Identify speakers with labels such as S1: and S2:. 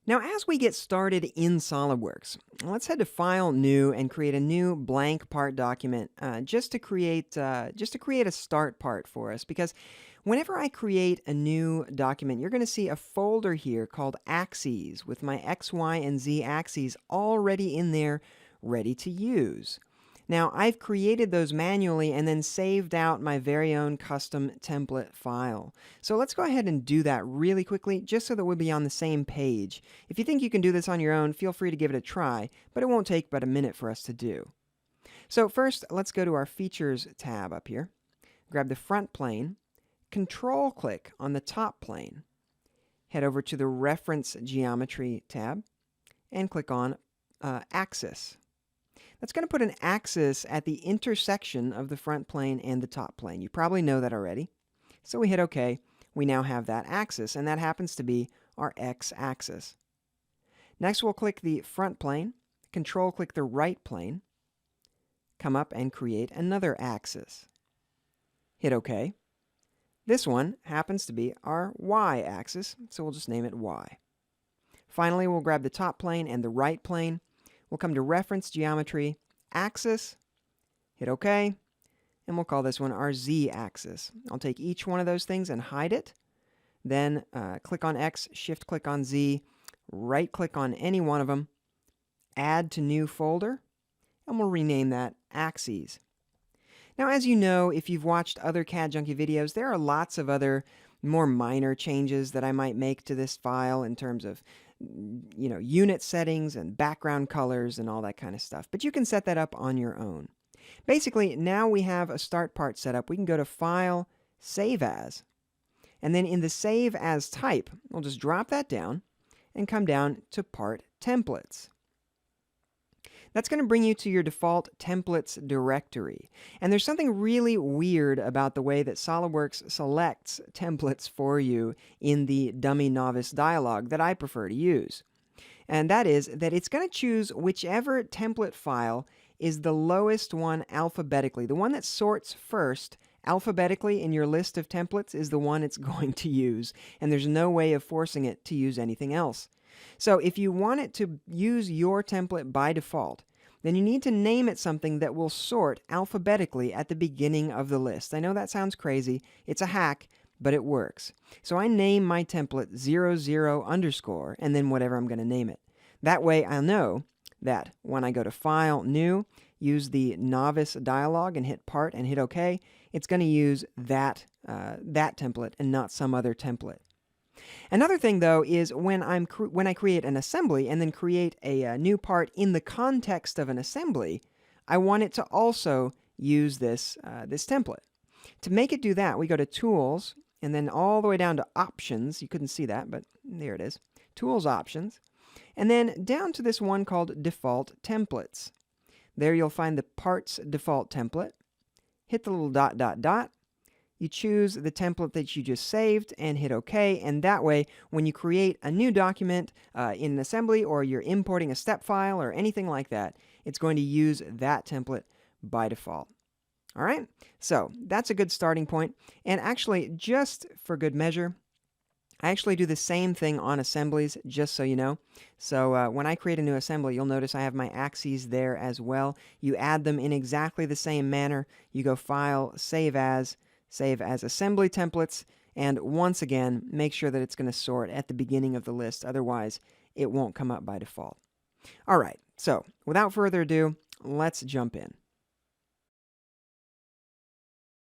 S1: Now, as we get started in SolidWorks, let's head to File, New, and create a new blank part document just to create a start part for us. Because whenever I create a new document, you're going to see a folder here called Axes with my X, Y, and Z axes already in there, ready to use. Now, I've created those manually and then saved out my very own custom template file. So let's go ahead and do that really quickly, just so that we'll be on the same page. If you think you can do this on your own, feel free to give it a try, but it won't take but a minute for us to do. So first, let's go to our Features tab up here. Grab the front plane, Control-click on the top plane. Head over to the Reference Geometry tab, and click on Axis. That's going to put an axis at the intersection of the front plane and the top plane. You probably know that already. So we hit OK. We now have that axis, and that happens to be our x-axis. Next, we'll click the front plane, Control-click the right plane, come up and create another axis. Hit OK. This one happens to be our y-axis, so we'll just name it y. Finally, we'll grab the top plane and the right plane. We'll come to Reference Geometry, Axis, hit OK, and we'll call this one our Z-axis. I'll take each one of those things and hide it. Then click on X, Shift-click on Z, right-click on any one of them, Add to New Folder, and we'll rename that Axes. Now, as you know, if you've watched other cadjunkie videos, there are lots of other more minor changes that I might make to this file in terms of unit settings and background colors and all that kind of stuff. But you can set that up on your own. Basically, now we have a start part set up. We can go to File, Save As, and then in the Save As type, we'll just drop that down and come down to Part Templates. That's going to bring you to your default templates directory. And there's something really weird about the way that SolidWorks selects templates for you in the Dummy Novice dialog that I prefer to use. And that is that it's going to choose whichever template file is the lowest one alphabetically. The one that sorts first alphabetically in your list of templates is the one it's going to use. And there's no way of forcing it to use anything else. So if you want it to use your template by default, then you need to name it something that will sort alphabetically at the beginning of the list. I know that sounds crazy. It's a hack, but it works. So I name my template 00_ and then whatever I'm going to name it. That way I'll know that when I go to File, New, use the Novice dialog and hit Part and hit OK, it's going to use that template and not some other template. Another thing, though, is when I create an assembly and then create a new part in the context of an assembly, I want it to also use this template. To make it do that, we go to Tools, and then all the way down to Options. You couldn't see that, but there it is. Tools, Options. And then down to this one called Default Templates. There you'll find the Parts Default Template. Hit the little dot, dot, dot. You choose the template that you just saved and hit OK, and that way, when you create a new document in an assembly or you're importing a step file or anything like that, it's going to use that template by default. All right? So that's a good starting point. And actually, just for good measure, I actually do the same thing on assemblies, just so you know. So when I create a new assembly, you'll notice I have my axes there as well. You add them in exactly the same manner. You go File, Save As Assembly Templates, and once again, make sure that it's going to sort at the beginning of the list. Otherwise, it won't come up by default. All right, so without further ado, let's jump in.